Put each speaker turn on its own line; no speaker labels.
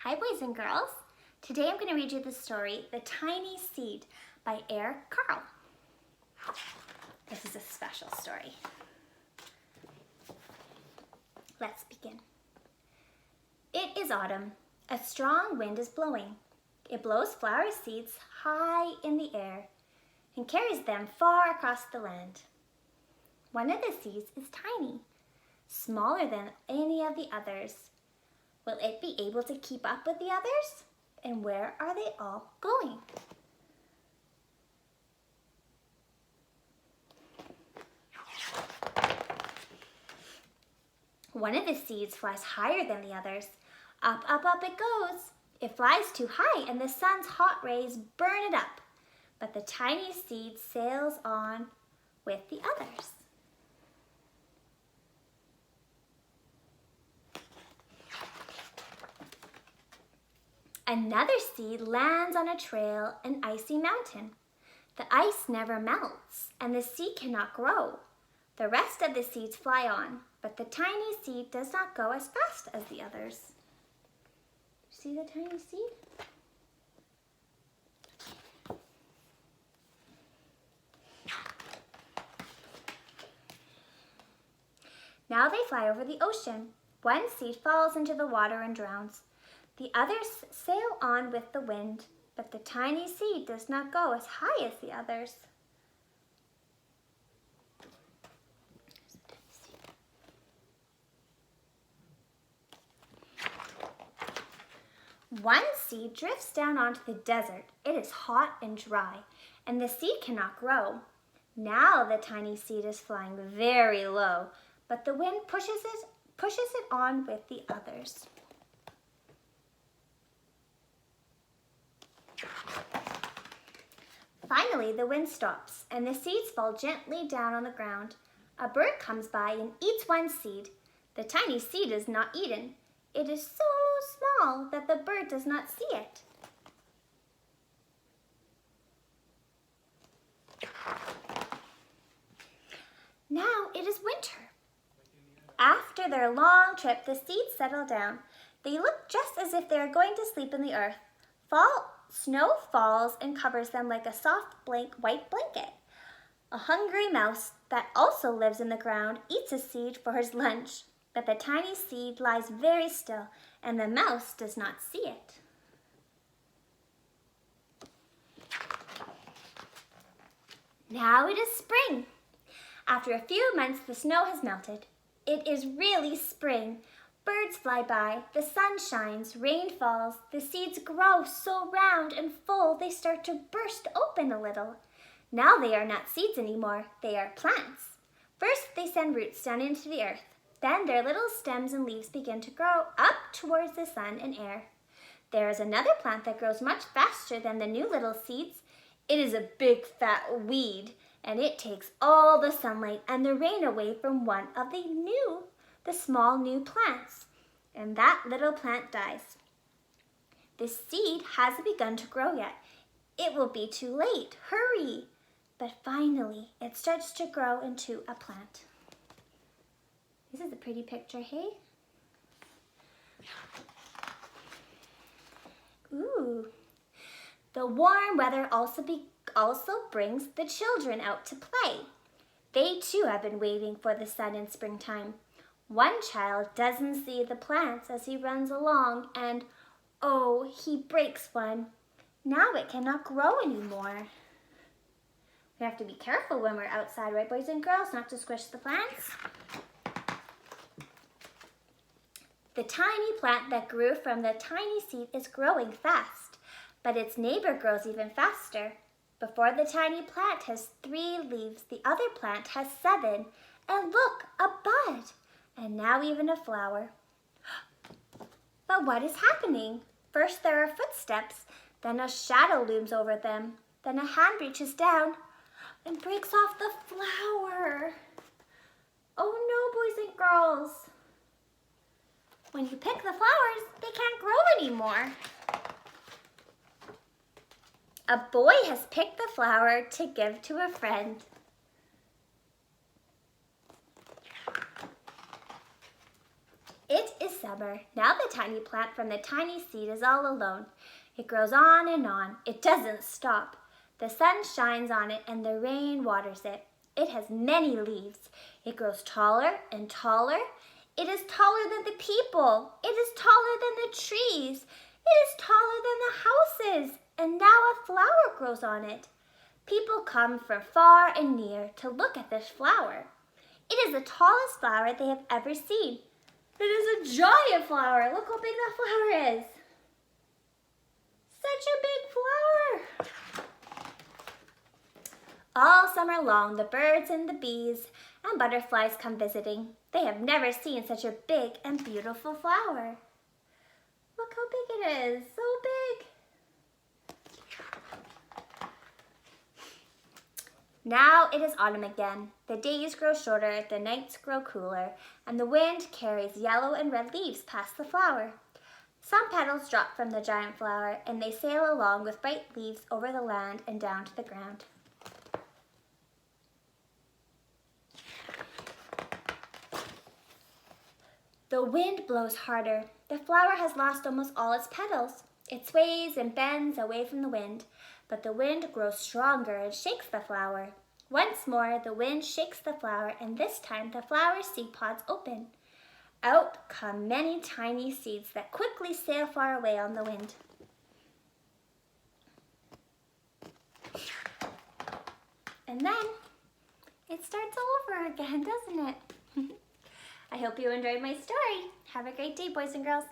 Hi boys and girls. Today I'm going to read you the story, The Tiny Seed by Eric Carle. This is a special story. Let's begin. It is autumn. A strong wind is blowing. It blows flower seeds high in the air and carries them far across the land. One of the seeds is tiny, smaller than any of the others. Will it be able to keep up with the others? And where are they all going? One of the seeds flies higher than the others. Up, up, up it goes. It flies too high and the sun's hot rays burn it up. But the tiny seed sails on with the others. Another seed lands on a trail, an icy mountain. The ice never melts, and the seed cannot grow. The rest of the seeds fly on, but the tiny seed does not go as fast as the others. See the tiny seed? Now they fly over the ocean. One seed falls into the water and drowns. The others sail on with the wind, but the tiny seed does not go as high as the others. One seed drifts down onto the desert. It is hot and dry, and the seed cannot grow. Now the tiny seed is flying very low, but the wind pushes it on with the others. Finally, the wind stops, and the seeds fall gently down on the ground. A bird comes by and eats one seed. The tiny seed is not eaten. It is so small that the bird does not see it. Now it is winter. After their long trip, the seeds settle down. They look just as if they are going to sleep in the earth. Snow falls and covers them like a soft white blanket. A hungry mouse that also lives in the ground eats a seed for his lunch, but the tiny seed lies very still and the mouse does not see it. Now it is spring. After a few months, the snow has melted. It is really spring. Birds fly by, the sun shines, rain falls, the seeds grow so round and full they start to burst open a little. Now they are not seeds anymore, they are plants. First they send roots down into the earth. Then their little stems and leaves begin to grow up towards the sun and air. There is another plant that grows much faster than the new little seeds. It is a big fat weed, and it takes all the sunlight and the rain away from one of the small new plants, and that little plant dies. The seed hasn't begun to grow yet. It will be too late. Hurry! But finally, it starts to grow into a plant. This is a pretty picture, hey? Ooh. The warm weather also brings the children out to play. They too have been waiting for the sun in springtime. One child doesn't see the plants as he runs along and, oh, he breaks one. Now it cannot grow anymore. We have to be careful when we're outside, right, boys and girls, not to squish the plants. The tiny plant that grew from the tiny seed is growing fast, but its neighbor grows even faster. Before the tiny plant has 3 leaves, the other plant has 7. And look, a bud! And now even a flower. But what is happening? First there are footsteps, then a shadow looms over them, then a hand reaches down and breaks off the flower. Oh no, boys and girls. When you pick the flowers, they can't grow anymore. A boy has picked the flower to give to a friend. It is summer. Now the tiny plant from the tiny seed is all alone. It grows on and on. It doesn't stop. The sun shines on it and the rain waters it. It has many leaves. It grows taller and taller. It is taller than the people. It is taller than the trees. It is taller than the houses. And now a flower grows on it. People come from far and near to look at this flower. It is the tallest flower they have ever seen. It is a giant flower. Look how big that flower is. Such a big flower. All summer long, the birds and the bees and butterflies come visiting. They have never seen such a big and beautiful flower. Look how big it is. So big. Now it is autumn again. The days grow shorter, the nights grow cooler, and the wind carries yellow and red leaves past the flower. Some petals drop from the giant flower, and they sail along with bright leaves over the land and down to the ground. The wind blows harder. The flower has lost almost all its petals. It sways and bends away from the wind, but the wind grows stronger and shakes the flower. Once more, the wind shakes the flower, and this time the flower's seed pods open. Out come many tiny seeds that quickly sail far away on the wind. And then it starts over again, doesn't it? I hope you enjoyed my story. Have a great day, boys and girls.